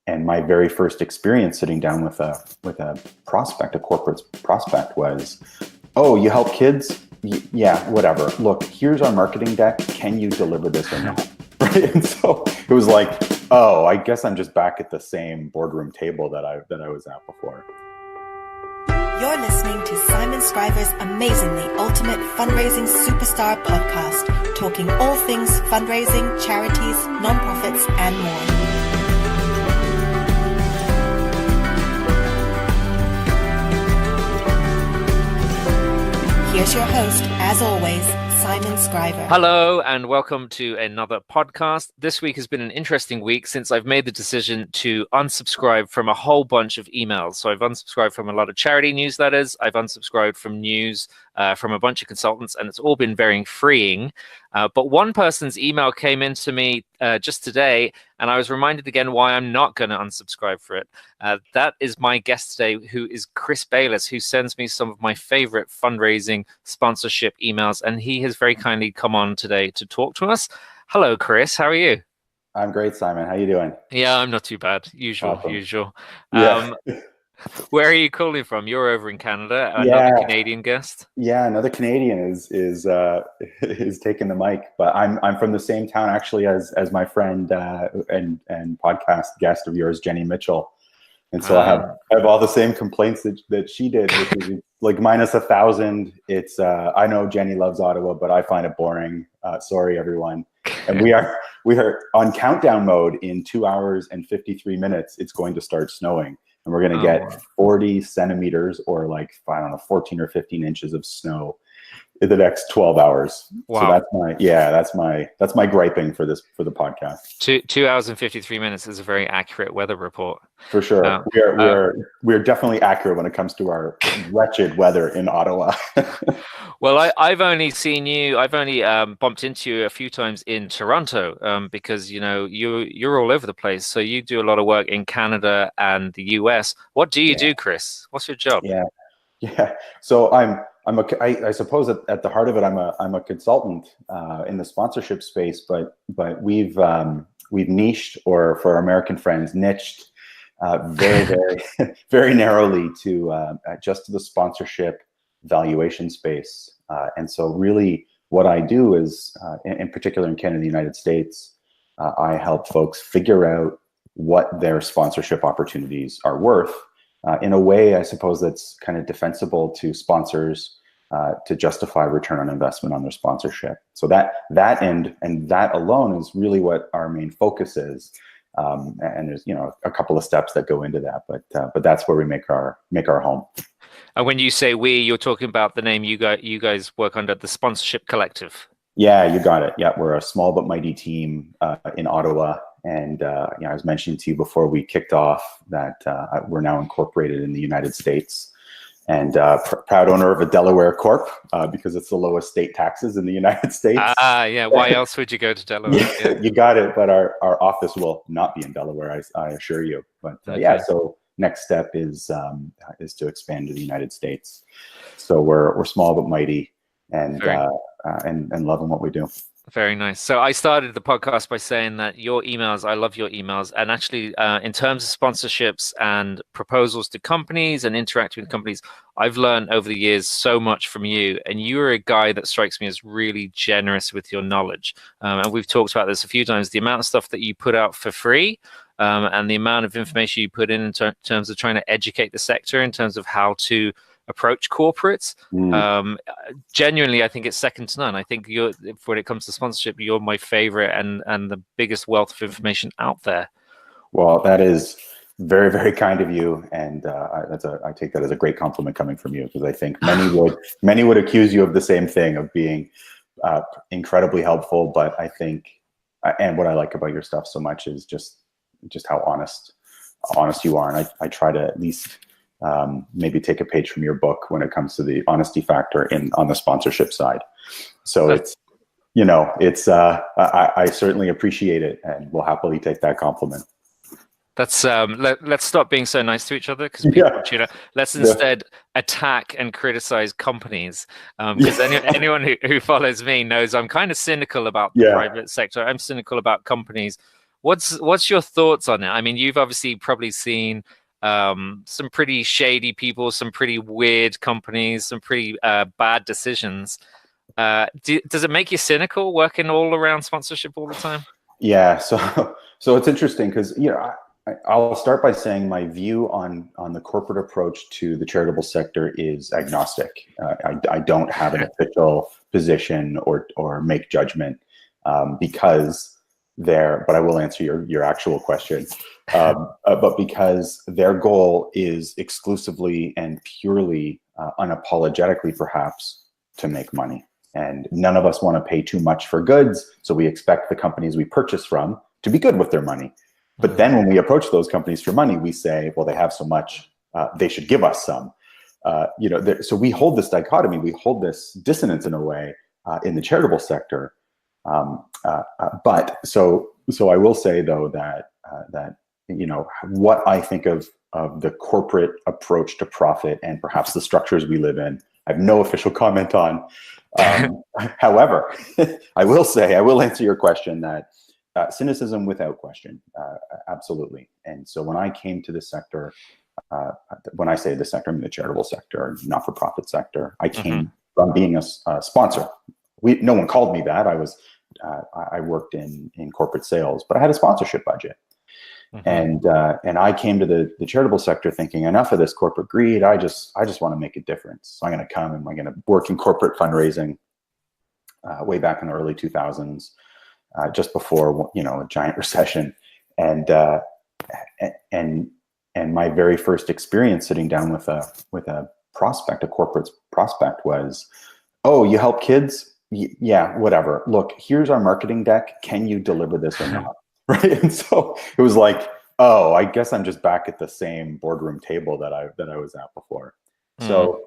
And my very first experience sitting down with a prospect, a corporate prospect, was, oh, you help kids? Yeah, whatever. Look, here's our marketing deck. Can you deliver this or not? Right? And so it was like, oh, I guess I'm just back at the same boardroom table that I was at before. You're listening to Simon Scriver's amazingly ultimate fundraising superstar podcast, talking all things fundraising, charities, nonprofits, and more. Here's your host, as always, Simon Scriver. Hello and welcome to another podcast. This week has been an interesting week since I've made the decision to unsubscribe from a whole bunch of emails. So I've unsubscribed from a lot of charity newsletters. I've unsubscribed from news from a bunch of consultants, and it's all been very freeing. But one person's email came into me just today, and I was reminded again why I'm not going to unsubscribe for it. That is my guest today, who is Chris Baylis, who sends me some of my favorite fundraising sponsorship emails, and he has very kindly come on today to talk to us. Hello, Chris. How are you? I'm great, Simon. How you doing? Yeah, I'm not too bad. Usual. Yeah. Where are you calling from? You're over in Canada. Another Canadian guest. Yeah, another Canadian is taking the mic, but I'm from the same town actually as my friend and podcast guest of yours, Jenny Mitchell, and so I have all the same complaints that she did, which is like minus 1,000. It's I know Jenny loves Ottawa, but I find it boring. Sorry, everyone. And we are on countdown mode. In 2 hours and 53 minutes, it's going to start snowing. And we're going to get 40 centimeters or like, I don't know, 14 or 15 inches of snow in the next 12 hours. Wow. So that's my griping for the podcast. 2 hours and 53 minutes is a very accurate weather report. For sure. We're definitely accurate when it comes to our wretched weather in Ottawa. Well, I've only bumped into you a few times in Toronto because, you know, you're all over the place. So you do a lot of work in Canada and the US. What do you do, Chris? What's your job? Yeah. So I suppose at the heart of it, I'm a consultant in the sponsorship space, but we've niched, or for our American friends, niched very, very, very narrowly to just to the sponsorship valuation space. And so really what I do is, in particular in Canada and the United States, I help folks figure out what their sponsorship opportunities are worth in a way, I suppose, that's kind of defensible to sponsors to justify return on investment on their sponsorship. So that end and that alone is really what our main focus is. And there's, you know, a couple of steps that go into that, but that's where we make our home. And when you say we, you're talking about the name you guys work under, the Sponsorship Collective. Yeah, you got it. Yeah, we're a small but mighty team in Ottawa. And I was mentioning to you before we kicked off that we're now incorporated in the United States, and proud owner of a Delaware Corp because it's the lowest state taxes in the United States. Yeah. Why else would you go to Delaware? Yeah. You got it. But our office will not be in Delaware, I assure you. But okay. So next step is to expand to the United States. So we're small but mighty, and loving what we do. Very nice. So I started the podcast by saying that your emails, I love your emails. And actually, in terms of sponsorships and proposals to companies and interacting with companies, I've learned over the years so much from you. And you're a guy that strikes me as really generous with your knowledge. And we've talked about this a few times, the amount of stuff that you put out for free and the amount of information you put in terms of trying to educate the sector, in terms of how to approach corporates. Genuinely, I think it's second to none. I think when it comes to sponsorship, you're my favorite and the biggest wealth of information out there. Well, that is very, very kind of you, and I take that as a great compliment coming from you, because I think many would accuse you of the same thing, of being incredibly helpful. But I think, and what I like about your stuff so much is just how honest you are, and I try to at least maybe take a page from your book when it comes to the honesty factor on the sponsorship side. So I certainly appreciate it, and will happily take that compliment. That's let's stop being so nice to each other, because let's instead attack and criticize companies, because anyone who follows me knows I'm kind of cynical about the private sector. I'm cynical about companies What's your thoughts on it? I mean, you've obviously probably seen some pretty shady people, some pretty weird companies, some pretty bad decisions. Does it make you cynical working all around sponsorship all the time? Yeah, so it's interesting because I'll start by saying my view on the corporate approach to the charitable sector is agnostic. I don't have an official position or make judgment because but I will answer your actual question. But because their goal is exclusively and purely, unapologetically perhaps, to make money. And none of us want to pay too much for goods, so we expect the companies we purchase from to be good with their money. But then when we approach those companies for money, we say, well, they have so much, they should give us some. So we hold this dichotomy, we hold this dissonance in a way in the charitable sector. But I will say though that what I think of the corporate approach to profit and perhaps the structures we live in, I have no official comment on. However, I will answer your question that cynicism without question, absolutely. And so when I came to this sector, when I say the sector, I mean the charitable sector, not-for-profit sector, I came from being a sponsor. No one called me that. I worked in corporate sales, but I had a sponsorship budget. And I came to the charitable sector thinking, enough of this corporate greed. I just want to make a difference. So I'm going to come and I'm going to work in corporate fundraising way back in the early 2000s, just before a giant recession. And my very first experience sitting down with a prospect, a corporate prospect, was, oh, you help kids? Yeah, whatever. Look, here's our marketing deck. Can you deliver this or not? Right. And so it was like, oh, I guess I'm just back at the same boardroom table that I was at before. So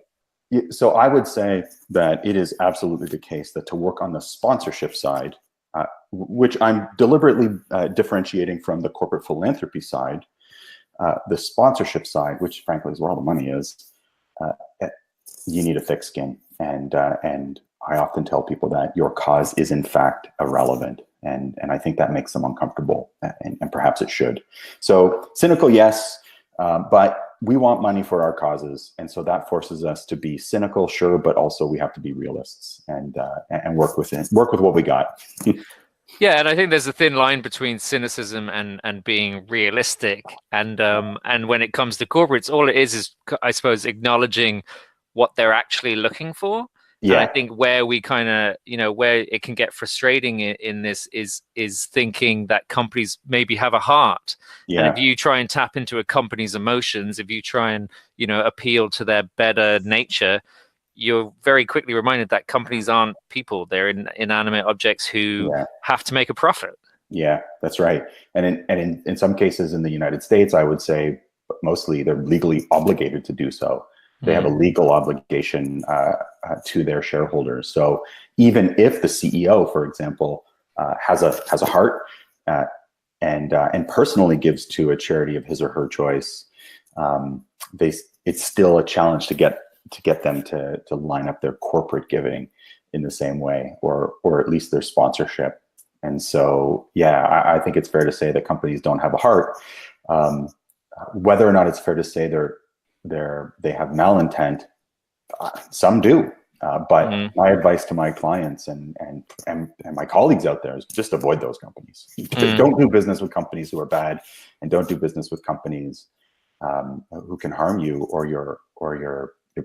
I would say that it is absolutely the case that to work on the sponsorship side, which I'm deliberately differentiating from the corporate philanthropy side, the sponsorship side, which frankly is where all the money is, you need a thick skin. And I often tell people that your cause is in fact irrelevant. And I think that makes them uncomfortable, and perhaps it should. So cynical, yes, but we want money for our causes, and so that forces us to be cynical, sure, but also we have to be realists and work with what we got. Yeah, and I think there's a thin line between cynicism and being realistic. And when it comes to corporates, all it is I suppose acknowledging what they're actually looking for. Yeah. And I think where we kind of, where it can get frustrating in this is thinking that companies maybe have a heart. Yeah. And if you try and tap into a company's emotions, if you try and, appeal to their better nature, you're very quickly reminded that companies aren't people. They're inanimate objects who have to make a profit. Yeah, that's right. And in some cases in the United States, I would say mostly they're legally obligated to do so. They have a legal obligation to their shareholders. So even if the CEO, for example, has a heart and personally gives to a charity of his or her choice, it's still a challenge to get them to line up their corporate giving in the same way, or at least their sponsorship. And so, yeah, I think it's fair to say that companies don't have a heart. Whether or not it's fair to say they have malintent, some do. But my advice to my clients and my colleagues out there is just avoid those companies. Don't do business with companies who are bad, and don't do business with companies who can harm you or your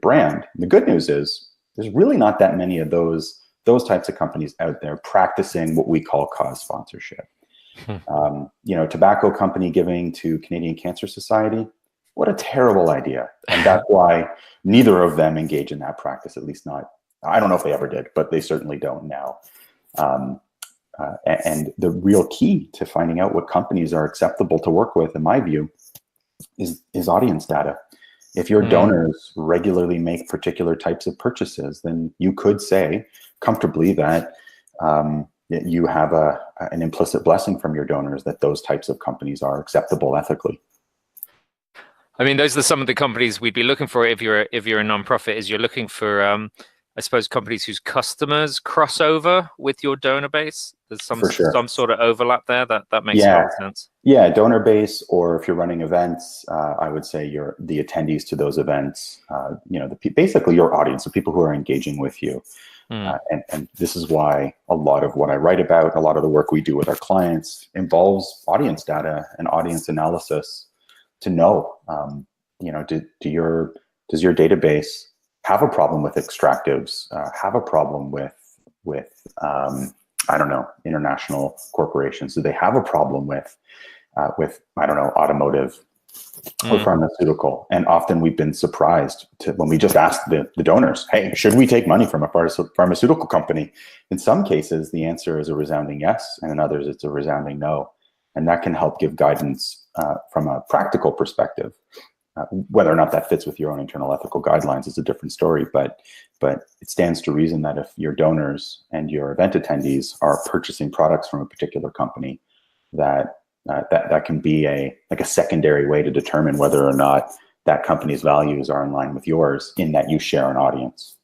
brand. And the good news is there's really not that many of those types of companies out there practicing what we call cause sponsorship. Tobacco company giving to Canadian Cancer Society. What a terrible idea. And that's why neither of them engage in that practice, at least not, I don't know if they ever did, but they certainly don't now. And the real key to finding out what companies are acceptable to work with, in my view, is audience data. If your donors regularly make particular types of purchases, then you could say comfortably that you have an implicit blessing from your donors that those types of companies are acceptable ethically. I mean, those are some of the companies we'd be looking for if you're a nonprofit. Is you're looking for I suppose, companies whose customers cross over with your donor base? There's For sure. some sort of overlap there. That makes a lot of sense. Yeah, donor base, or if you're running events, I would say the attendees to those events, basically your audience, the people who are engaging with you. And this is why a lot of what I write about, a lot of the work we do with our clients involves audience data and audience analysis to know, does your database have a problem with extractives, have a problem with international corporations? Do they have a problem with automotive or pharmaceutical? And often we've been surprised when we just ask the donors, hey, should we take money from a pharmaceutical company? In some cases, the answer is a resounding yes, and in others, it's a resounding no. And that can help give guidance from a practical perspective. Whether or not that fits with your own internal ethical guidelines is a different story, but it stands to reason that if your donors and your event attendees are purchasing products from a particular company, that can be a secondary way to determine whether or not that company's values are in line with yours, in that you share an audience.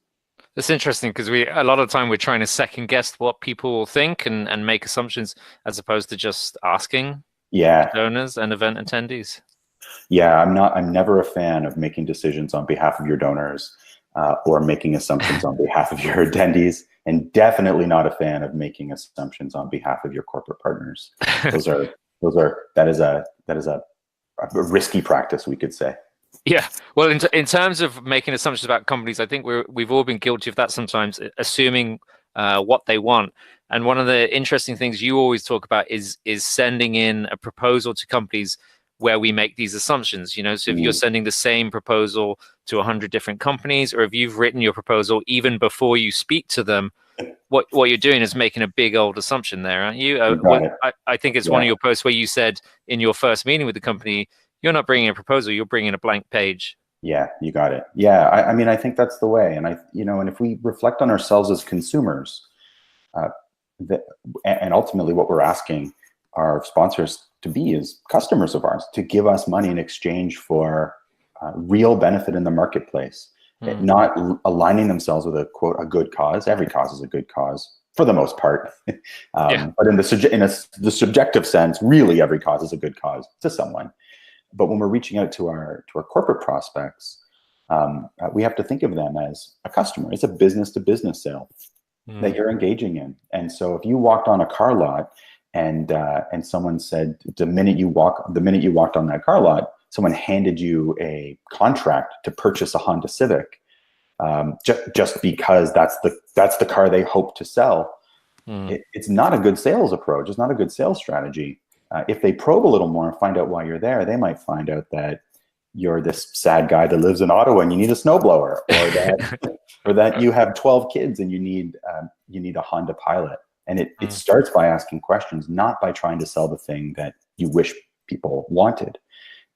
It's interesting because a lot of the time we're trying to second guess what people will think and make assumptions as opposed to just asking donors and event attendees. Yeah, I'm never a fan of making decisions on behalf of your donors or making assumptions on behalf of your attendees, and definitely not a fan of making assumptions on behalf of your corporate partners. That is a risky practice, we could say. Yeah. Well, in terms of making assumptions about companies, I think we've all been guilty of that sometimes, assuming what they want. And one of the interesting things you always talk about is sending in a proposal to companies where we make these assumptions. So if you're sending the same proposal to 100 different companies, or if you've written your proposal even before you speak to them, what you're doing is making a big old assumption there, aren't you? I think it's one of your posts where you said in your first meeting with the company, you're not bringing a proposal, you're bringing a blank page. Yeah, you got it. Yeah, I think that's the way. And and if we reflect on ourselves as consumers, and ultimately what we're asking our sponsors to be is customers of ours, to give us money in exchange for real benefit in the marketplace, not aligning themselves with a good cause. Every cause is a good cause for the most part. But in the subjective sense, really every cause is a good cause to someone. But when we're reaching out to our corporate prospects, we have to think of them as a customer. It's a business to business sale that you're engaging in. And so if you walked on a car lot and someone said, the minute you walked on that car lot, someone handed you a contract to purchase a Honda Civic, just because that's the car they hope to sell. It's not a good sales approach. It's not a good sales strategy. If they probe a little more and find out why you're there, they might find out that you're this sad guy that lives in Ottawa and you need a snowblower, or that you have 12 kids and you need a Honda Pilot. And it starts by asking questions, not by trying to sell the thing that you wish people wanted.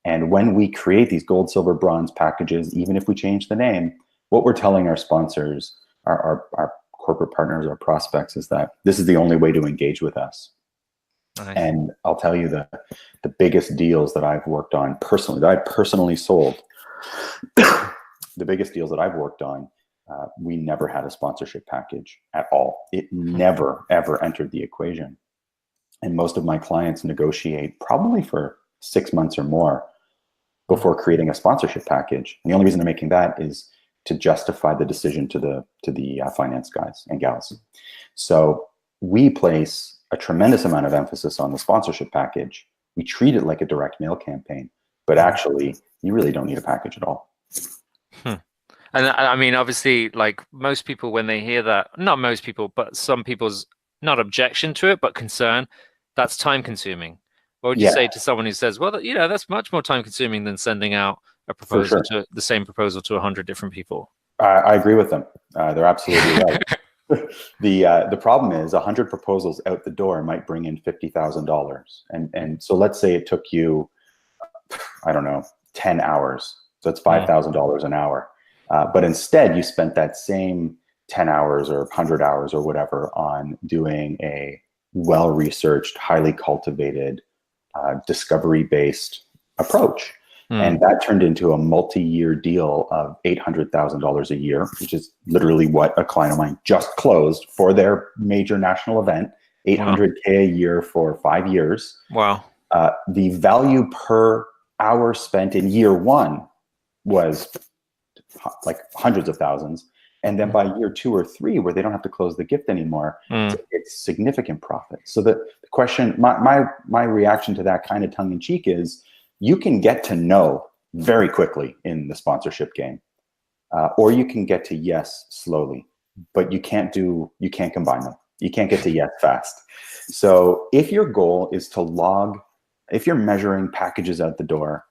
And when we create these gold, silver, bronze packages, even if we change the name, what we're telling our sponsors, our corporate partners, our prospects, is that this is the only way to engage with us. Nice. And I'll tell you the biggest deals that I've worked on personally, that I personally sold, the biggest deals that I've worked on, we never had a sponsorship package at all. It never, ever entered the equation. And most of my clients negotiate probably for 6 months or more before creating a sponsorship package. And the only reason they're making that is to justify the decision to the finance guys and gals. So we place a tremendous amount of emphasis on the sponsorship package. We treat it like a direct mail campaign, but actually you really don't need a package at all. And I mean, obviously, like most people, when they hear that, not most people, but some people's not objection to it, but concern, that's time consuming. What would you say to someone who says, well, that's much more time consuming than sending out a proposal to the same proposal to 100 different people? I agree with them. They're absolutely right. The problem is 100 proposals out the door might bring in $50,000. And so let's say it took you, 10 hours. So it's $5,000 an hour. But instead you spent that same 10 hours or 100 hours or whatever on doing a well-researched, highly cultivated, discovery-based approach. And that turned into a multi-year deal of $800,000 a year, which is literally what a client of mine just closed for their major national event, $800K a year for 5 years. Wow. The value per hour spent in year one was like hundreds of thousands. And then by year 2 or 3, where they don't have to close the gift anymore, it's significant profit. So the question, my reaction to that kind of tongue in cheek is, you can get to no very quickly in the sponsorship game, or you can get to yes slowly, but you can't combine them. You can't get to yes fast. So if your goal is to log, if you're measuring packages out the door,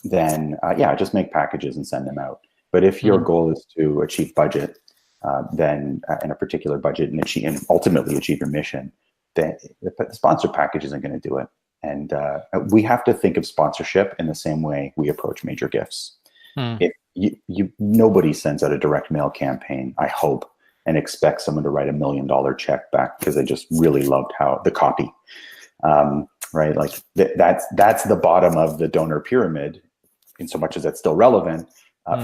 then just make packages and send them out. But if your goal is to achieve budget, then in a particular budget and ultimately achieve your mission, then the sponsor package isn't going to do it. And we have to think of sponsorship in the same way we approach major gifts. Nobody sends out a direct mail campaign, I hope, and expects someone to write $1 million check back because they just really loved how the copy, right? Like that's the bottom of the donor pyramid, in so much as that's still relevant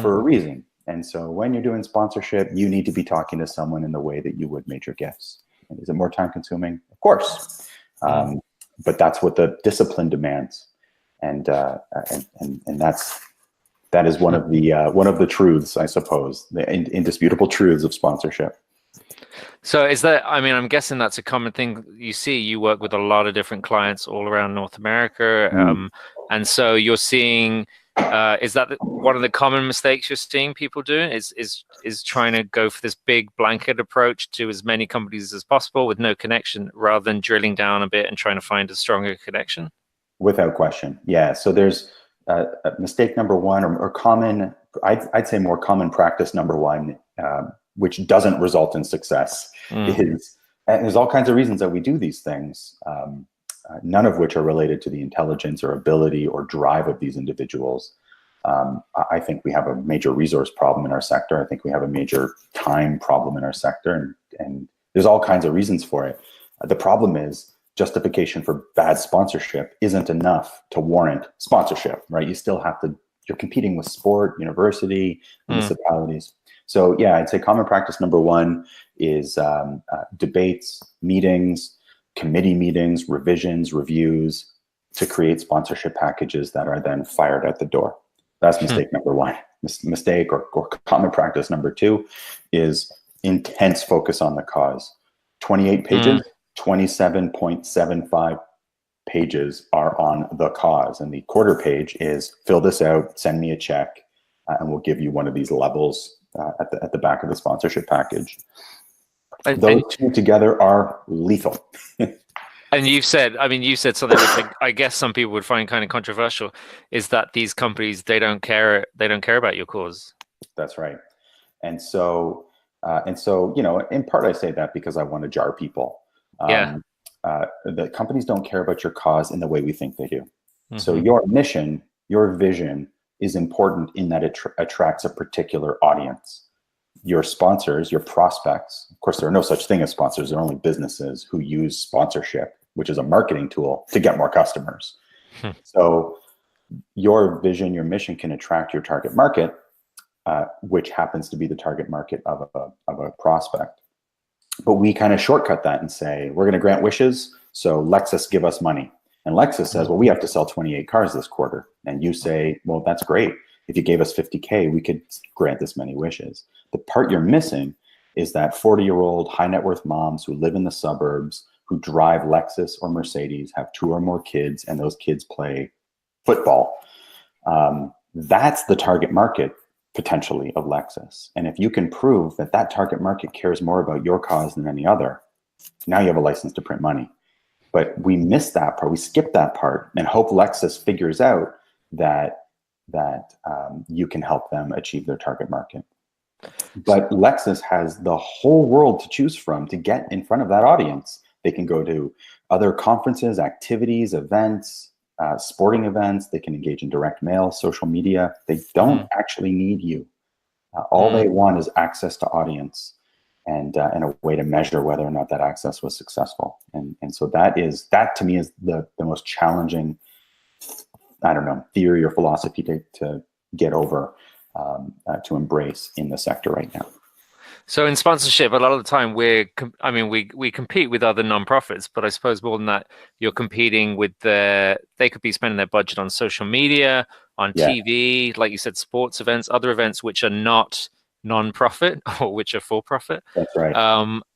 for a reason. And so when you're doing sponsorship, you need to be talking to someone in the way that you would major gifts. And is it more time consuming? Of course. But that's what the discipline demands, and that is one of the truths, I suppose, the indisputable truths of sponsorship. So is that? I mean, I'm guessing that's a common thing you see. You work with a lot of different clients all around North America, and so you're seeing. Is that one of the common mistakes you're seeing people doing? Is trying to go for this big blanket approach to as many companies as possible with no connection, rather than drilling down a bit and trying to find a stronger connection? Without question, yeah. So there's mistake number one, or common, I'd say more common practice number one, which doesn't result in success, is, and there's all kinds of reasons that we do these things. None of which are related to the intelligence or ability or drive of these individuals. I think we have a major resource problem in our sector. I think we have a major time problem in our sector, and there's all kinds of reasons for it. The problem is justification for bad sponsorship isn't enough to warrant sponsorship, right? You still have to, you're competing with sport, university, municipalities. So yeah, I'd say common practice number one is debates, meetings, committee meetings, revisions, reviews, to create sponsorship packages that are then fired out the door. That's mistake number one. Mistake or common practice number two is intense focus on the cause. 28 pages, 27.75 pages are on the cause. And the quarter page is fill this out, send me a check, and we'll give you one of these levels at the back of the sponsorship package. Those two together are lethal. And you said something which I guess some people would find kind of controversial, is that these companies, they don't care about your cause. That's right. And so, in part I say that because I want to jar people. The companies don't care about your cause in the way we think they do. So your mission, your vision is important in that it attracts a particular audience. Your sponsors, your prospects, of course, there are no such thing as sponsors. There are only businesses who use sponsorship, which is a marketing tool, to get more customers. So your vision, your mission can attract your target market, which happens to be the target market of a prospect. But we kind of shortcut that and say, we're going to grant wishes, so Lexus give us money. And Lexus says, well, we have to sell 28 cars this quarter. And you say, well, that's great. If you gave us 50K, we could grant this many wishes. The part you're missing is that 40-year-old high net worth moms who live in the suburbs, who drive Lexus or Mercedes, have 2 or more kids, and those kids play football. That's the target market, potentially, of Lexus. And if you can prove that that target market cares more about your cause than any other, now you have a license to print money. But we miss that part. We skip that part and hope Lexus figures out that you can help them achieve their target market. But Lexus has the whole world to choose from to get in front of that audience. They can go to other conferences, activities, events, sporting events. They can engage in direct mail, social media. They don't actually need you. All they want is access to audience and a way to measure whether or not that access was successful. And so that to me is the most challenging I don't know, theory or philosophy to get over, to embrace in the sector right now. So in sponsorship, a lot of the time we compete with other nonprofits, but I suppose more than that, you're competing with they could be spending their budget on social media, on TV, like you said, sports events, other events which are not non-profit or which are for profit. That's right.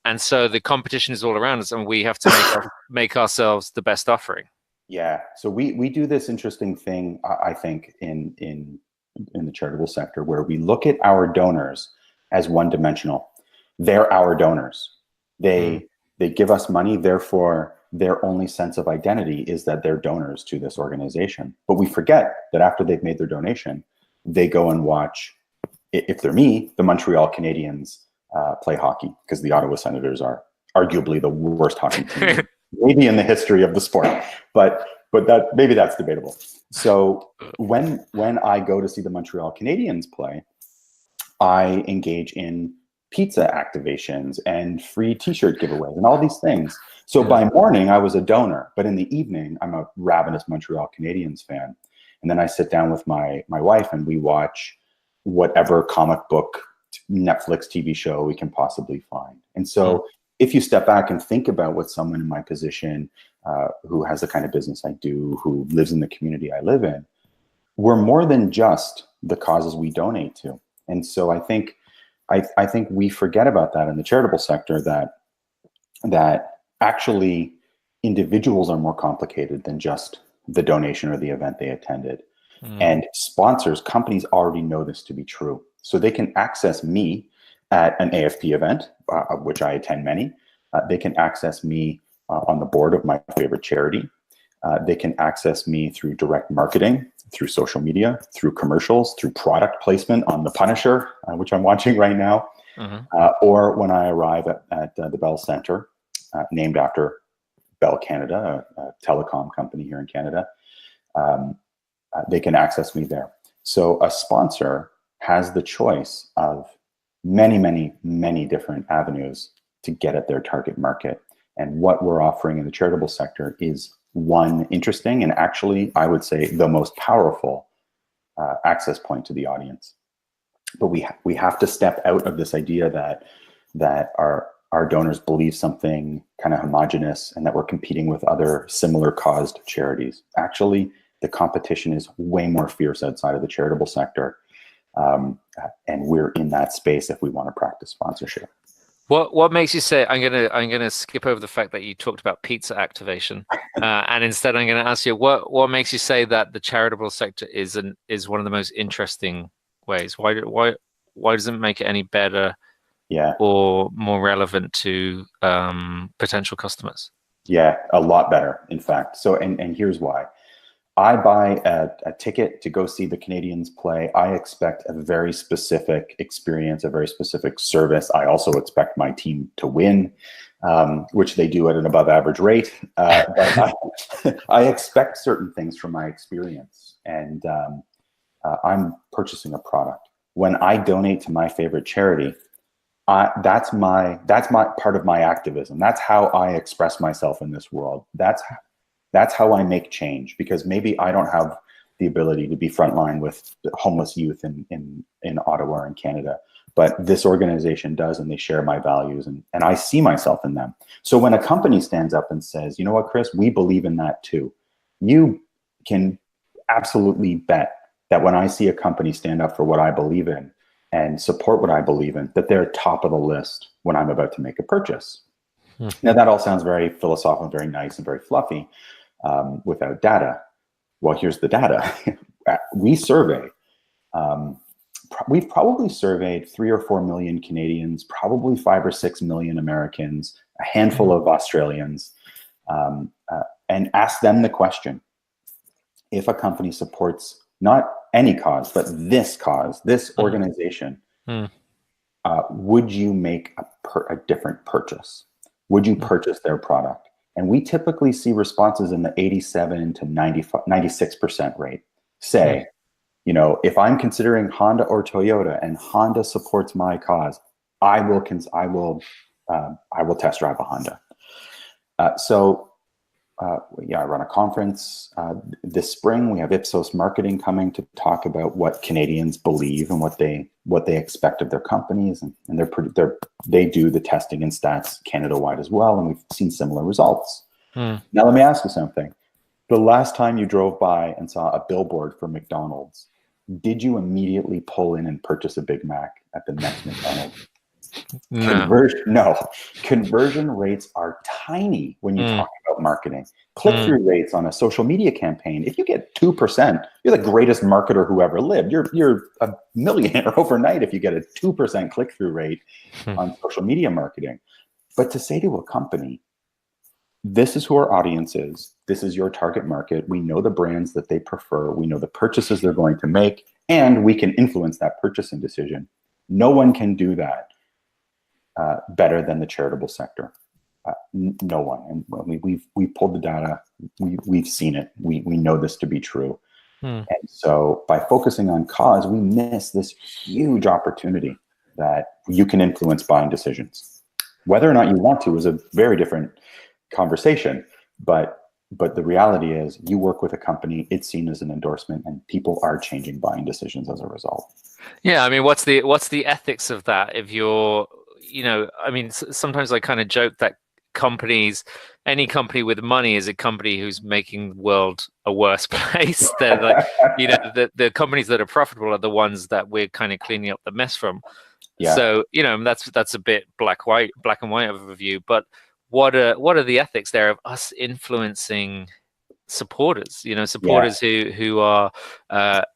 And so the competition is all around us, and we have to make ourselves the best offering. Yeah. So we do this interesting thing, I think, in the charitable sector, where we look at our donors as one-dimensional. They're our donors. They give us money, therefore their only sense of identity is that they're donors to this organization. But we forget that after they've made their donation, they go and watch, if they're me, the Montreal Canadiens play hockey, because the Ottawa Senators are arguably the worst hockey team maybe in the history of the sport. But that maybe that's debatable. So when I go to see the Montreal Canadiens play, I engage in pizza activations and free t-shirt giveaways and all these things. So by morning, I was a donor, but in the evening, I'm a ravenous Montreal Canadiens fan. And then I sit down with my wife and we watch whatever comic book, Netflix TV show we can possibly find. And so if you step back and think about what someone in my position, who has the kind of business I do, who lives in the community I live in, we're more than just the causes we donate to. And so I think we forget about that in the charitable sector, that actually individuals are more complicated than just the donation or the event they attended. And sponsors, companies already know this to be true. So they can access me at an AFP event, of which I attend many. They can access me on the board of my favorite charity. They can access me through direct marketing, through social media, through commercials, through product placement on The Punisher, which I'm watching right now, or when I arrive at the Bell Center, named after Bell Canada, a telecom company here in Canada. They can access me there. So a sponsor has the choice of many, many, many different avenues to get at their target market. And what we're offering in the charitable sector is one interesting and actually, I would say, the most powerful access point to the audience. But we have to step out of this idea that our donors believe something kind of homogenous and that we're competing with other similar caused charities. Actually, the competition is way more fierce outside of the charitable sector. And we're in that space if we want to practice sponsorship. What makes you say, I'm gonna skip over the fact that you talked about pizza activation, and instead I'm gonna ask you what makes you say that the charitable sector is one of the most interesting ways? Why does it make it any better, or more relevant to potential customers? Yeah, a lot better, in fact. So and here's why. I buy a ticket to go see the Canadiens play. I expect a very specific experience, a very specific service. I also expect my team to win, which they do at an above average rate. But I expect certain things from my experience, and I'm purchasing a product. When I donate to my favorite charity, that's my part of my activism. That's how I express myself in this world. That's how I make change, because maybe I don't have the ability to be frontline with homeless youth in Ottawa and Canada, but this organization does, and they share my values, and I see myself in them. So when a company stands up and says, you know what, Chris, we believe in that too, you can absolutely bet that when I see a company stand up for what I believe in and support what I believe in, that they're top of the list when I'm about to make a purchase. Now, that all sounds very philosophical, very nice and very fluffy, without data. Well, here's the data. We survey. We've probably surveyed 3 or 4 million Canadians, probably 5 or 6 million Americans, a handful of Australians, and asked them the question: if a company supports not any cause, but this cause, this organization, would you make a different purchase? Would you purchase their product? And we typically see responses in the 87 to 96% rate. Say, you know, if I'm considering Honda or Toyota and Honda supports my cause, I will test drive a Honda. So I run a conference this spring. We have Ipsos Marketing coming to talk about what Canadians believe and what they expect of their companies, and they do the testing and stats Canada-wide as well, and we've seen similar results. Now, let me ask you something. The last time you drove by and saw a billboard for McDonald's, did you immediately pull in and purchase a Big Mac at the next McDonald's? No. Conversion rates are tiny when you talk about marketing. Click-through rates on a social media campaign, if you get 2%, you're the greatest marketer who ever lived. You're a millionaire overnight if you get a 2% click-through rate on social media marketing. But to say to a company, this is who our audience is, this is your target market, we know the brands that they prefer, we know the purchases they're going to make, and we can influence that purchasing decision. No one can do that better than the charitable sector. No one. And we've pulled the data. We've seen it. We know this to be true. And so by focusing on cause, we miss this huge opportunity that you can influence buying decisions. Whether or not you want to is a very different conversation. But the reality is, you work with a company, it's seen as an endorsement, and people are changing buying decisions as a result. Yeah, I mean, what's the ethics of that? If you're, I mean, sometimes I kind of joke that any company with money is a company who's making the world a worse place. They're like, the companies that are profitable are the ones that we're kind of cleaning up the mess from. Yeah. So, that's a bit black and white of a view. But what are the ethics there of us influencing supporters? Supporters who are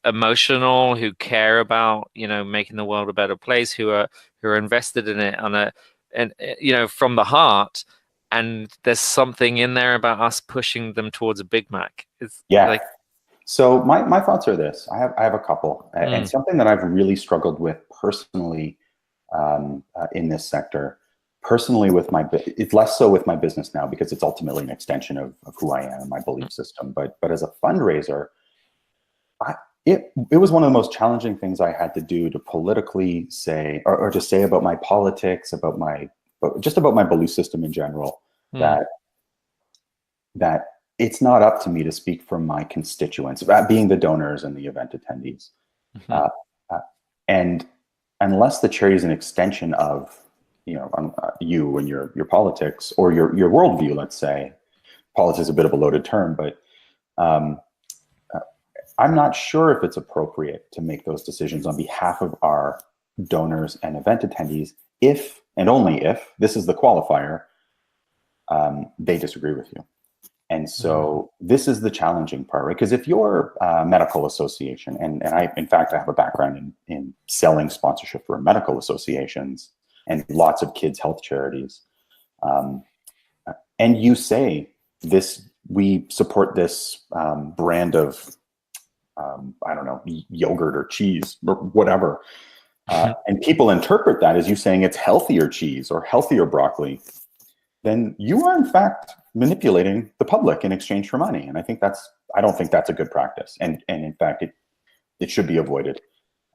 emotional, who care about making the world a better place, who are invested in it from the heart. And there's something in there about us pushing them towards a Big Mac. So my thoughts are this. I have a couple, and something that I've really struggled with personally in this sector. Personally, it's less so with my business now because it's ultimately an extension of who I am and my belief system. But as a fundraiser, it was one of the most challenging things I had to do to politically say, or to say about my politics, just about my belief system in general, that it's not up to me to speak for my constituents, being the donors and the event attendees. And unless the charity is an extension of you and your politics or your worldview, let's say. Politics is a bit of a loaded term, but I'm not sure if it's appropriate to make those decisions on behalf of our donors and event attendees if, and only if, this is the qualifier, they disagree with you. And so this is the challenging part, right? Because if you're a medical association, and in fact, I have a background in selling sponsorship for medical associations and lots of kids' health charities, and you say this, we support this brand of, I don't know, yogurt or cheese or whatever, and people interpret that as you saying it's healthier cheese or healthier broccoli, then you are in fact manipulating the public in exchange for money. And I don't think that's a good practice. And in fact, it should be avoided.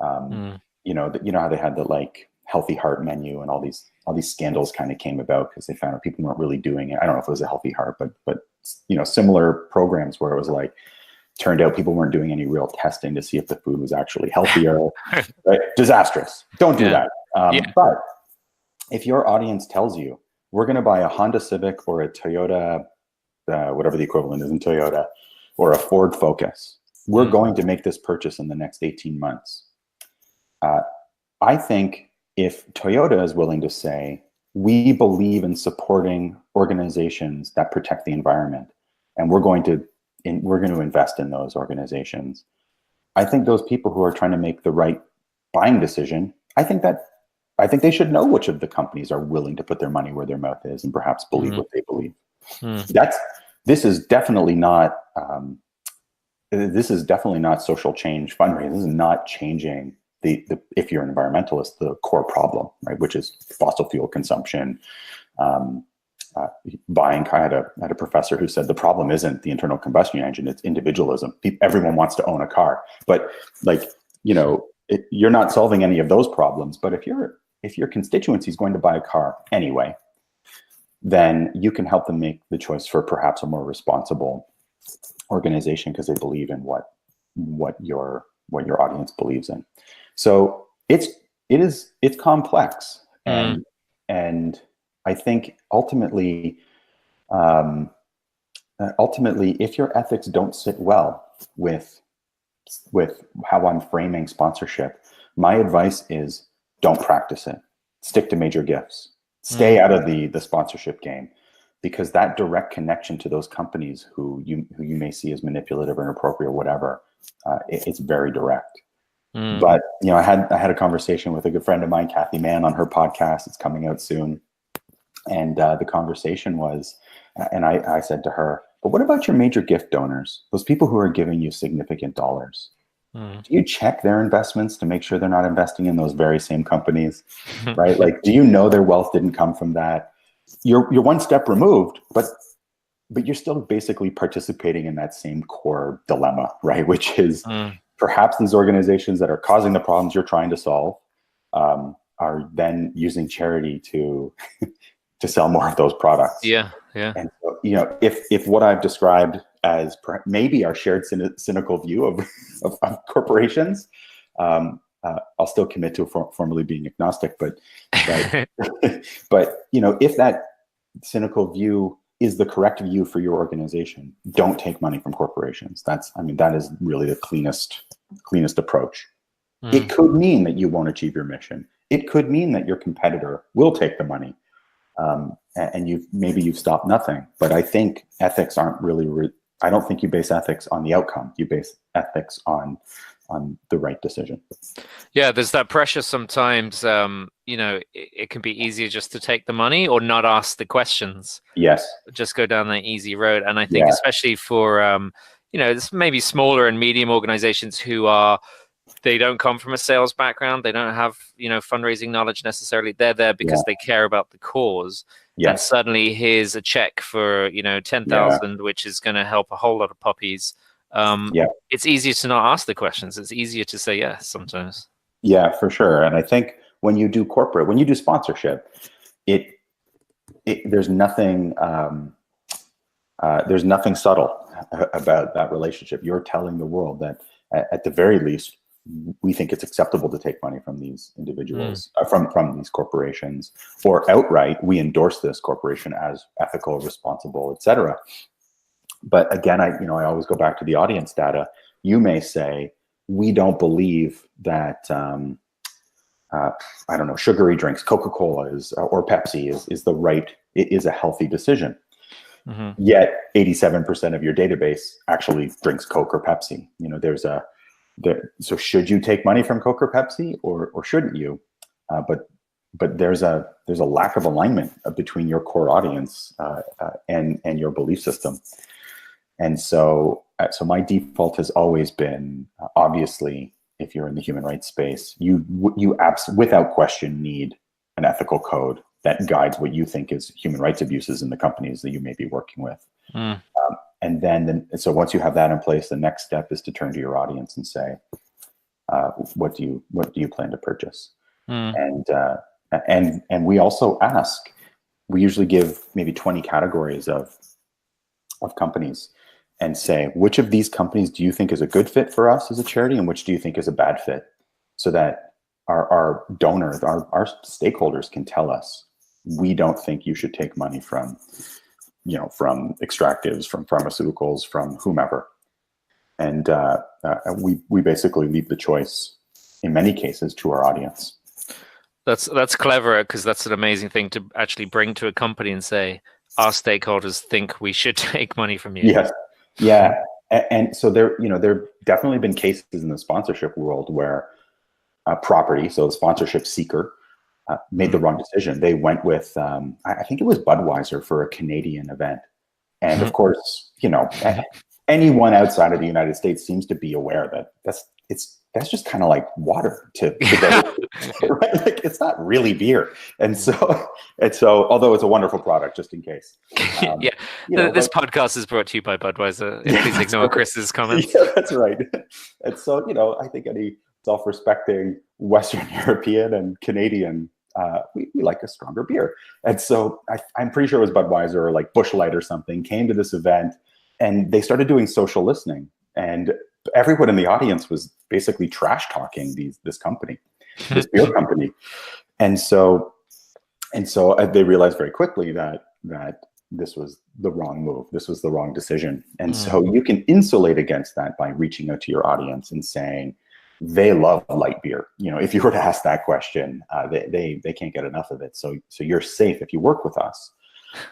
You know how they had the healthy heart menu and all these scandals kind of came about because they found out people weren't really doing it. I don't know if it was a healthy heart, but similar programs where it was turned out people weren't doing any real testing to see if the food was actually healthier. Right? Disastrous. Don't do that. But if your audience tells you, we're going to buy a Honda Civic or a Toyota, whatever the equivalent is in Toyota, or a Ford Focus, we're going to make this purchase in the next 18 months. I think if Toyota is willing to say, we believe in supporting organizations that protect the environment, and we're going to invest in those organizations, I think those people who are trying to make the right buying decision, I think they should know which of the companies are willing to put their money where their mouth is and perhaps believe what they believe. This is definitely not social change fundraising. This is not changing the if you're an environmentalist, the core problem, right, which is fossil fuel consumption. Buying. I had a professor who said the problem isn't the internal combustion engine; it's individualism. Everyone wants to own a car, but you're not solving any of those problems. But if your constituency is going to buy a car anyway, then you can help them make the choice for perhaps a more responsible organization because they believe in what your audience believes in. So it's complex, and I think ultimately, if your ethics don't sit well with how I'm framing sponsorship, my advice is don't practice it. Stick to major gifts. Stay out of the sponsorship game, because that direct connection to those companies who you may see as manipulative or inappropriate or whatever, it's very direct. But I had a conversation with a good friend of mine, Kathy Mann, on her podcast. It's coming out soon, and the conversation was, and I said to her, "But what about your major gift donors? Those people who are giving you significant dollars. Do you check their investments to make sure they're not investing in those very same companies, right? Like, do you know their wealth didn't come from that? You're one step removed, but you're still basically participating in that same core dilemma, right? Which is perhaps these organizations that are causing the problems you're trying to solve are then using charity to sell more of those products. Yeah. And so, if what I've described as maybe our shared cynical view of corporations, I'll still commit to formally being agnostic. But if that cynical view is the correct view for your organization, don't take money from corporations. That is really the cleanest approach. It could mean that you won't achieve your mission. It could mean that your competitor will take the money. And you've stopped nothing. But I think ethics aren't really. I don't think you base ethics on the outcome. You base ethics on the right decision. Yeah, there's that pressure sometimes. It can be easier just to take the money or not ask the questions. Yes. Just go down that easy road. And I think especially for this maybe smaller and medium organizations they don't come from a sales background. They don't have, fundraising knowledge necessarily. They're there because they care about the cause. Yes. And suddenly here's a check for, 10,000, which is going to help a whole lot of puppies. It's easier to not ask the questions. It's easier to say yes sometimes. Yeah, for sure. And I think when you do sponsorship, there's nothing subtle about that relationship. You're telling the world that at the very least, we think it's acceptable to take money from these individuals, from these corporations, or outright, we endorse this corporation as ethical, responsible, etc. But again, I always go back to the audience data. You may say, we don't believe that, sugary drinks, Coca-Cola or Pepsi is a healthy decision. Yet 87% of your database actually drinks Coke or Pepsi. So should you take money from Coke or Pepsi, or shouldn't you? But there's a lack of alignment between your core audience and your belief system. And so my default has always been, obviously, if you're in the human rights space, you without question need an ethical code that guides what you think is human rights abuses in the companies that you may be working with. And then so once you have that in place, the next step is to turn to your audience and say, what do you plan to purchase? And we also ask. We usually give maybe 20 categories of companies and say, which of these companies do you think is a good fit for us as a charity, and which do you think is a bad fit, so that our donors, our stakeholders can tell us, we don't think you should take money from extractives, from pharmaceuticals, from whomever. And we basically leave the choice, in many cases, to our audience. That's clever, because that's an amazing thing to actually bring to a company and say, our stakeholders think we should take money from you. Yes. Yeah. And so there definitely been cases in the sponsorship world where property, so the sponsorship seeker, made the wrong decision. They went with, I think it was Budweiser for a Canadian event. And of course, anyone outside of the United States seems to be aware that that's just kind of like water to go, right? Like, it's not really beer. And so, although it's a wonderful product, just in case. This podcast is brought to you by Budweiser. Please ignore Chris's comments. Yeah, that's right. And so, I think any self-respecting Western European and Canadian we like a stronger beer. And so I'm pretty sure it was Budweiser or like Busch Light or something came to this event, and they started doing social listening, and everyone in the audience was basically trash talking this company, this beer company. And so they realized very quickly that this was the wrong move. This was the wrong decision. And so you can insulate against that by reaching out to your audience and saying, they love light beer. You know, if you were to ask that question, they can't get enough of it. So you're safe if you work with us.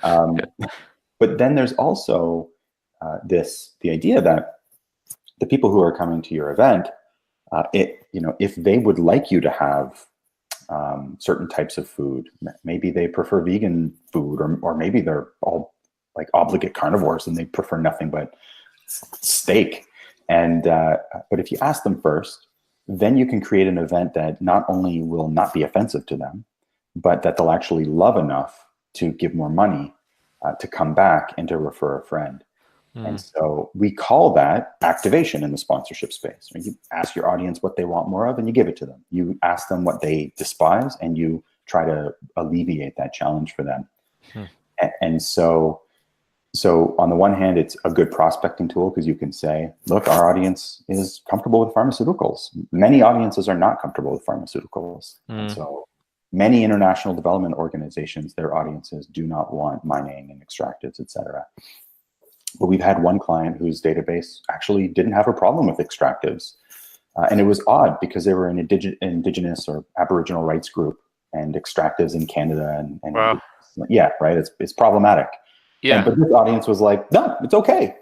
But then there's also the idea that the people who are coming to your event, if they would like you to have certain types of food, maybe they prefer vegan food, or maybe they're all like obligate carnivores and they prefer nothing but steak. And but if you ask them first, then you can create an event that not only will not be offensive to them, but that they'll actually love enough to give more money to come back and to refer a friend. And so we call that activation in the sponsorship space. Right? You ask your audience what they want more of, and you give it to them. You ask them what they despise, and you try to alleviate that challenge for them. And so on the one hand, it's a good prospecting tool because you can say, look, our audience is comfortable with pharmaceuticals. Many audiences are not comfortable with pharmaceuticals. And so many international development organizations, their audiences do not want mining and extractives, et cetera. But we've had one client whose database actually didn't have a problem with extractives. And it was odd because they were an indigenous or Aboriginal rights group, and extractives in Canada. And wow. Yeah, right. It's problematic. Yeah. But this audience was like, no, it's okay.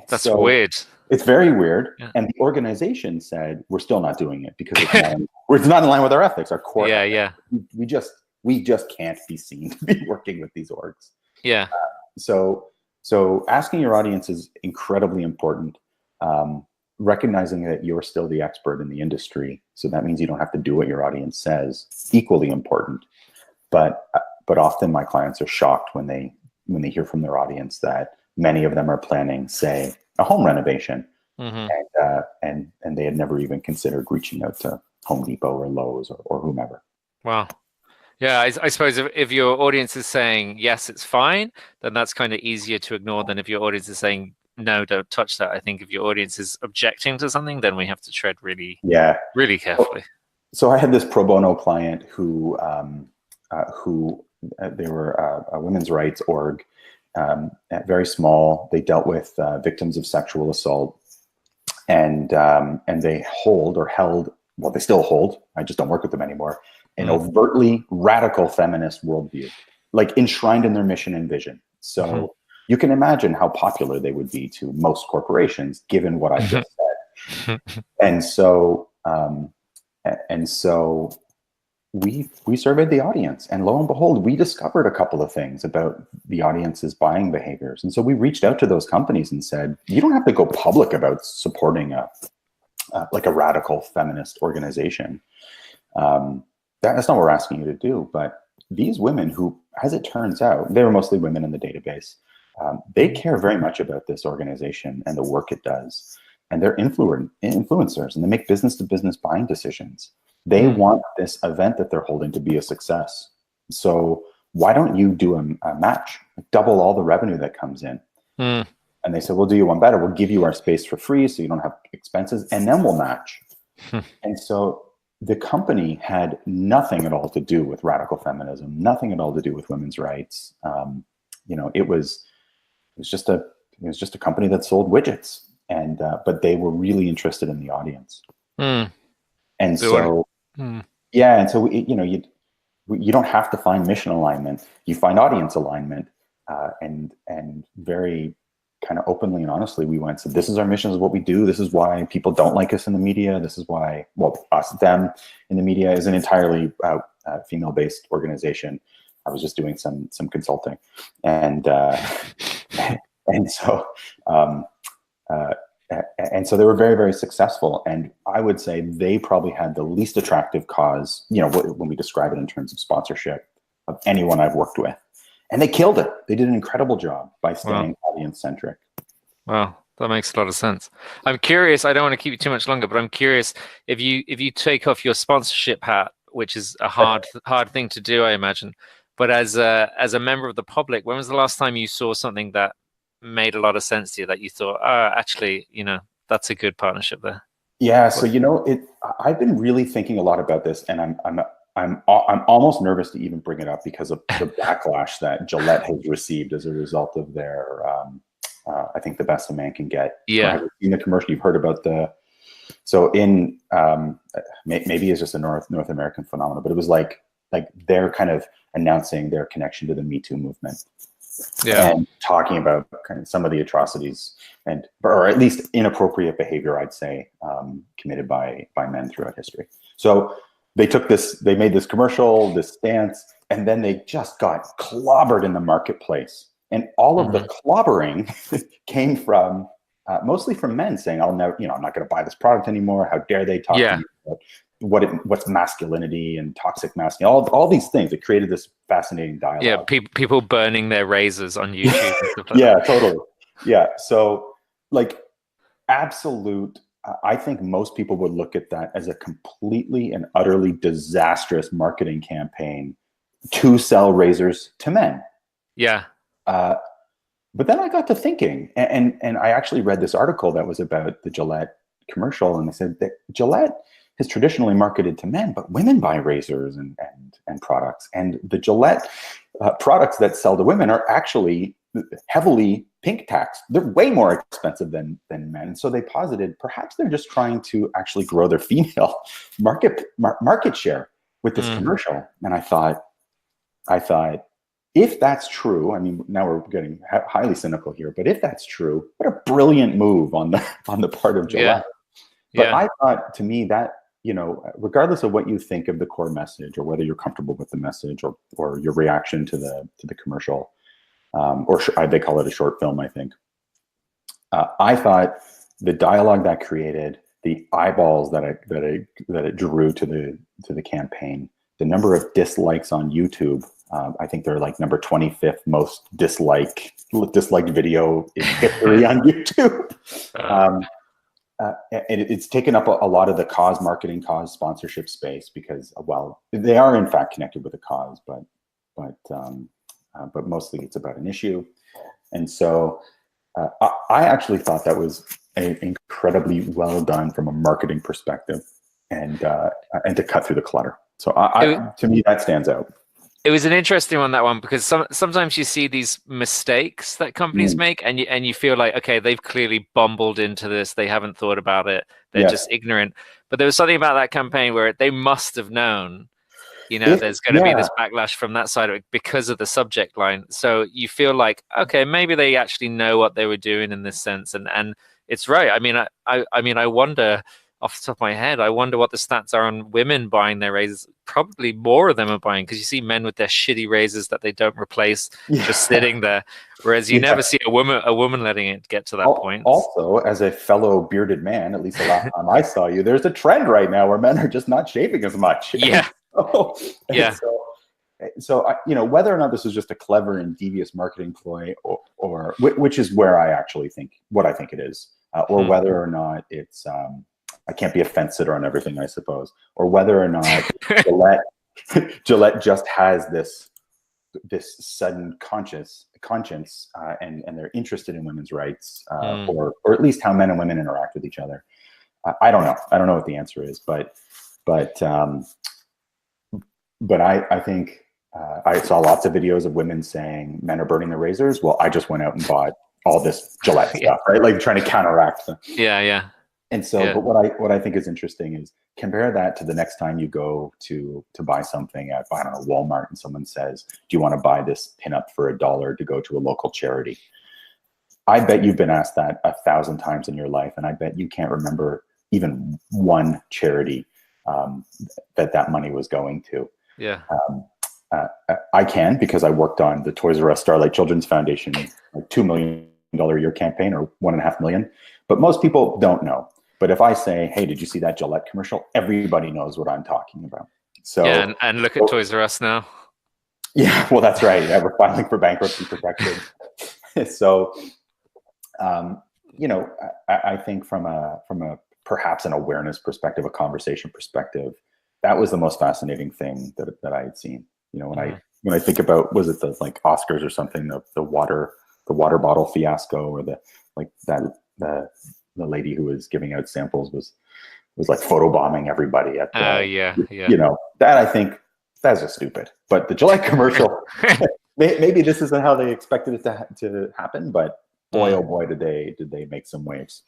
That's so weird. It's very weird. Yeah. And the organization said, we're still not doing it because it's not in line with our ethics, our core ethics. Yeah. We just can't be seen to be working with these orgs. Yeah. So asking your audience is incredibly important. Recognizing that you're still the expert in the industry, so that means you don't have to do what your audience says. Equally important, but often my clients are shocked when they hear from their audience that many of them are planning, say, a home renovation, and they had never even considered reaching out to Home Depot or Lowe's or whomever. Wow. Yeah, I suppose if your audience is saying, yes, it's fine, then that's kind of easier to ignore than if your audience is saying, no, don't touch that. I think if your audience is objecting to something, then we have to tread really carefully. So I had this pro bono client who they were a women's rights org, very small. They dealt with victims of sexual assault, and they held, well, they still hold, I just don't work with them anymore, an overtly radical feminist worldview, like enshrined in their mission and vision. So you can imagine how popular they would be to most corporations, given what I just said. And so we surveyed the audience, and lo and behold, we discovered a couple of things about the audience's buying behaviors. And so we reached out to those companies and said, you don't have to go public about supporting a radical feminist organization. That's not what we're asking you to do. But these women who, as it turns out, they were mostly women in the database, they care very much about this organization and the work it does. And they're influencers, and they make business-to-business buying decisions. They want this event that they're holding to be a success. So why don't you do a match, double all the revenue that comes in? And they said, we'll do you one better. We'll give you our space for free so you don't have expenses, and then we'll match. And so the company had nothing at all to do with radical feminism, nothing at all to do with women's rights. It was just a company that sold widgets, and but they were really interested in the audience. And so you don't have to find mission alignment. You find audience alignment, and very kind of openly and honestly, we went, so this is our mission, this is what we do. This is why people don't like us in the media. This is why, them in the media is an entirely female-based organization. I was just doing some consulting, and so they were very, very successful. And I would say they probably had the least attractive cause, when we describe it in terms of sponsorship, of anyone I've worked with. And they killed it. They did an incredible job by staying audience-centric. Wow, that makes a lot of sense. I'm curious, I don't want to keep you too much longer, but I'm curious, if you take off your sponsorship hat, which is a hard thing to do, I imagine. But as a member of the public, when was the last time you saw something that made a lot of sense to you, that you thought, oh, actually, that's a good partnership there? Yeah, so I've been really thinking a lot about this, and I'm almost nervous to even bring it up because of the backlash that Gillette has received as a result of their I think the best a man can get. Yeah. Have you seen the commercial? You've heard about so in maybe it's just a North American phenomenon, but it was like they're kind of announcing their connection to the Me Too movement. Yeah. And talking about kind of some of the atrocities or at least inappropriate behavior, I'd say, committed by men throughout history. So they made this commercial, this stance, and then they just got clobbered in the marketplace. And all of the clobbering came from mostly from men saying, "I'll never, I'm not going to buy this product anymore. How dare they talk to me about what's masculinity and toxic masculinity, all these things." It created this fascinating dialogue. Yeah, people burning their razors on YouTube and stuff like yeah, that. totally. Yeah, so absolute. I think most people would look at that as a completely and utterly disastrous marketing campaign to sell razors to men. Yeah. But then I got to thinking, and I actually read this article that was about the Gillette commercial, and they said that Gillette has traditionally marketed to men, but women buy razors and products. And the Gillette products that sell to women are actually heavily pink taxed. They're way more expensive than men. So they posited perhaps they're just trying to actually grow their female market share with this commercial. And I thought, if that's true, I mean, now we're getting highly cynical here, but if that's true, what a brilliant move on the part of Gillette. But I thought, to me, that, regardless of what you think of the core message or whether you're comfortable with the message or your reaction to the commercial, or they call it a short film, I think. I thought the dialogue that created, the eyeballs that it drew to the campaign, the number of dislikes on YouTube. I think they're like number 25th most disliked video in history on YouTube. And it's taken up a lot of the cause marketing, cause sponsorship space because, well, they are in fact connected with a cause, but mostly it's about an issue. And so I actually thought that was incredibly well done from a marketing perspective, and to cut through the clutter. So to me, that stands out. It was an interesting one, that one, because sometimes you see these mistakes that companies make, and you feel like, okay, they've clearly bumbled into this. They haven't thought about it. They're just ignorant. But there was something about that campaign where they must have known, there's going to be this backlash from that side of it because of the subject line. So you feel like, okay, maybe they actually know what they were doing in this sense. And it's right. I mean, I wonder, off the top of my head, I wonder what the stats are on women buying their razors. Probably more of them are buying, because you see men with their shitty razors that they don't replace just sitting there, whereas you never see a woman letting it get to that point. Also, as a fellow bearded man, at least the last time I saw you, there's a trend right now where men are just not shaving as much. Yeah. So whether or not this is just a clever and devious marketing ploy, or which is where I actually think it is, or whether or not it's I can't be a fence sitter on everything, I suppose, or whether or not Gillette just has this sudden conscience, and they're interested in women's rights, or at least how men and women interact with each other. I don't know. I don't know what the answer is, but I think I saw lots of videos of women saying men are burning their razors. Well, I just went out and bought all this Gillette stuff, right? Like trying to counteract them. Yeah. And so, but what I think is interesting is compare that to the next time you go to buy something at, I don't know, Walmart, and someone says, "Do you want to buy this pinup for $1 to go to a local charity?" I bet you've been asked that 1,000 times in your life, and I bet you can't remember even one charity that money was going to. Yeah. I can, because I worked on the Toys R Us Starlight Children's Foundation, like $2 million a year campaign, or $1.5 million. But most people don't know. But if I say, "Hey, did you see that Gillette commercial?" Everybody knows what I'm talking about. So yeah, and look at Toys R Us now. Yeah, well, that's right. Yeah, we're filing for bankruptcy protection. So, I think from a perhaps an awareness perspective, a conversation perspective, that was the most fascinating thing that I had seen. You know, when I think about, was it the like Oscars or something, the water bottle fiasco, or the lady who was giving out samples was like photobombing everybody at the, you know, that I think that's just stupid. But the Gillette commercial, maybe this isn't how they expected it to happen, but boy, oh boy, did they make some waves.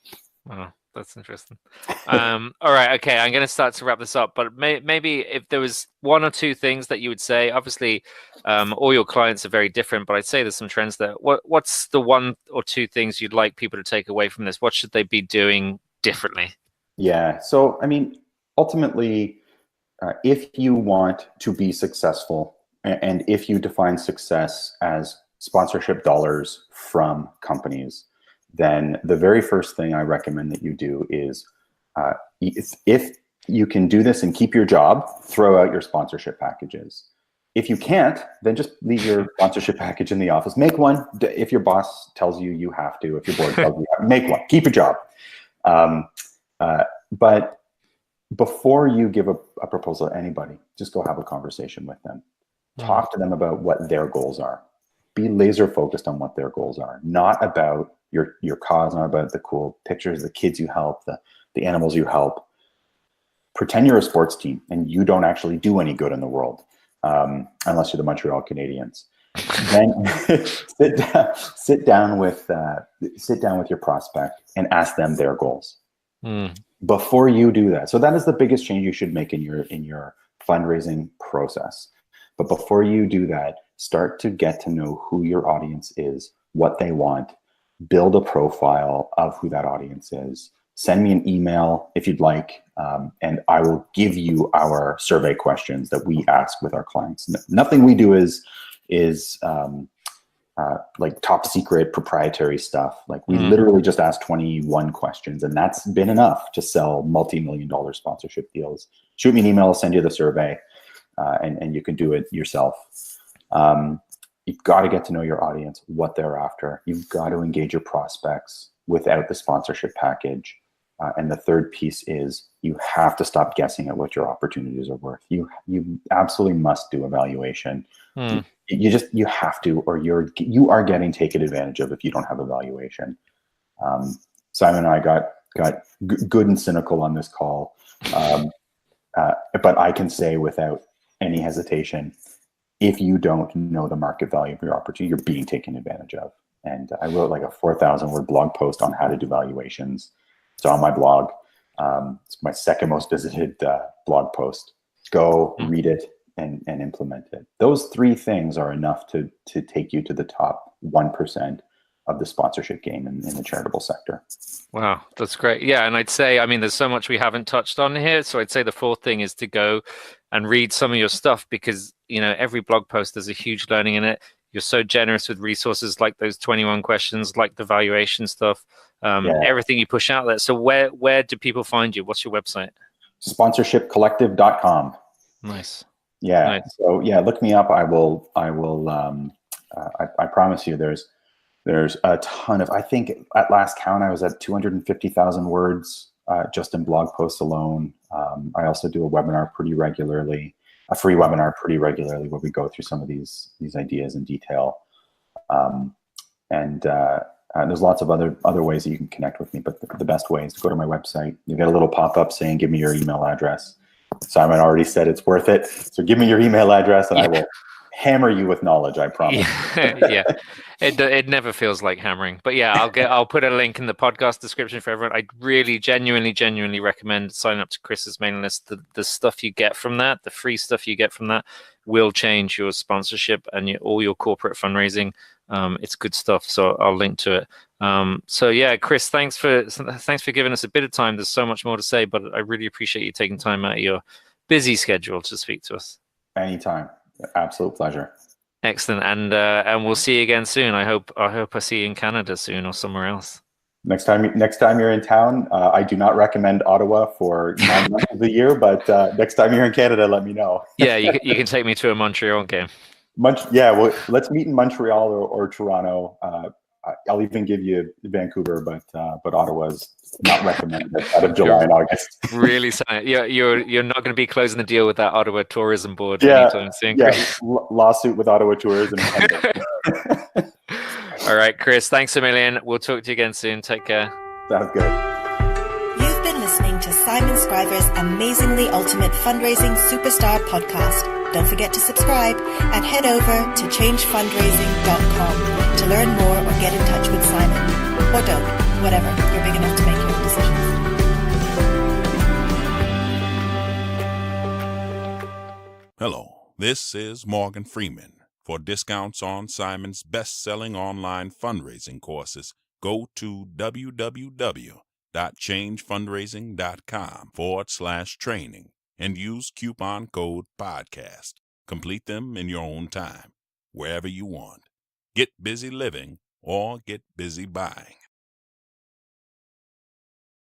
Wow, that's interesting. All right, okay, I'm going to start to wrap this up, but maybe if there was one or two things that you would say, obviously all your clients are very different, but I'd say there's some trends there. What's the one or two things you'd like people to take away from this? What should they be doing differently? Yeah, so I mean, ultimately, if you want to be successful, and if you define success as sponsorship dollars from companies, then the very first thing I recommend that you do is, if you can do this and keep your job, throw out your sponsorship packages. If you can't, then just leave your sponsorship package in the office. Make one. If your boss tells you you have to, if your board tells you, make one. Keep your job. But before you give a proposal to anybody, just go have a conversation with them. Talk to them about what their goals are. Be laser focused on what their goals are, not about your cause, not about the cool pictures, the kids you help, the animals you help. Pretend you're a sports team and you don't actually do any good in the world, unless you're the Montreal Canadiens. Then sit down with your prospect and ask them their goals. Before you do that. So that is the biggest change you should make in your fundraising process. But before you do that, start to get to know who your audience is, what they want, build a profile of who that audience is. Send me an email if you'd like, and I will give you our survey questions that we ask with our clients. Nothing we do is like top secret proprietary stuff. Like we literally just asked 21 questions, and that's been enough to sell multi-million-dollar sponsorship deals. Shoot me an email, I'll send you the survey, and you can do it yourself. You've got to get to know your audience, what they're after. You've got to engage your prospects without the sponsorship package. And the third piece is you have to stop guessing at what your opportunities are worth. You absolutely must do evaluation. You have to, or you are getting taken advantage of if you don't have evaluation. Simon and I got good and cynical on this call, but I can say without any hesitation, if you don't know the market value of your opportunity, you're being taken advantage of. And I wrote like a 4,000-word blog post on how to do valuations. It's on my blog. It's my second most visited blog post. Go read it and implement it. Those three things are enough to take you to the top 1% of the sponsorship game in the charitable sector. Wow, that's great. Yeah, and I'd say, I mean, there's so much we haven't touched on here. So I'd say the fourth thing is to go and read some of your stuff, because, you know, every blog post, there's a huge learning in it. You're so generous with resources like those 21 questions, like the valuation stuff, everything you push out there. So where do people find you? What's your website? Sponsorshipcollective.com. Nice. Yeah. Nice. So yeah, look me up. I promise you there's a ton of, I think at last count, I was at 250,000 words just in blog posts alone. I also do a webinar pretty regularly, a free webinar pretty regularly, where we go through some of these ideas in detail. And there's lots of other ways that you can connect with me, but the best way is to go to my website. You get a little pop-up saying, give me your email address. Simon already said it's worth it. So give me your email address and I will hammer you with knowledge, I promise. Yeah. It never feels like hammering, but yeah, I'll put a link in the podcast description for everyone. I really genuinely recommend signing up to Chris's mailing list. The stuff you get from that, the free stuff you get from that, will change your sponsorship and all your corporate fundraising. It's good stuff, so I'll link to it. So yeah, Chris, thanks for giving us a bit of time. There's so much more to say, but I really appreciate you taking time out of your busy schedule to speak to us. Anytime. Absolute pleasure. Excellent, and we'll see you again soon. I hope I see you in Canada soon or somewhere else. Next time you're in town, I do not recommend Ottawa for 9 months of the year, but next time you're in Canada, let me know. Yeah, you can take me to a Montreal game. Yeah, well, let's meet in Montreal or Toronto. I'll even give you Vancouver, but Ottawa's not recommended out of July and August. Really, you're not going to be closing the deal with that Ottawa Tourism Board anytime soon. Yeah, lawsuit with Ottawa Tourism. All right, Chris, thanks a million. We'll talk to you again soon. Take care. Sounds good. You've been listening to Simon Scriver's Amazingly Ultimate Fundraising Superstar podcast. Don't forget to subscribe and head over to changefundraising.com to learn more or get in touch with Simon. Or don't, whatever. You're big enough to make your own decisions. Hello, this is Morgan Freeman. For discounts on Simon's best-selling online fundraising courses, go to www.changefundraising.com/training and use coupon code podcast. Complete them in your own time, wherever you want. Get busy living or get busy buying.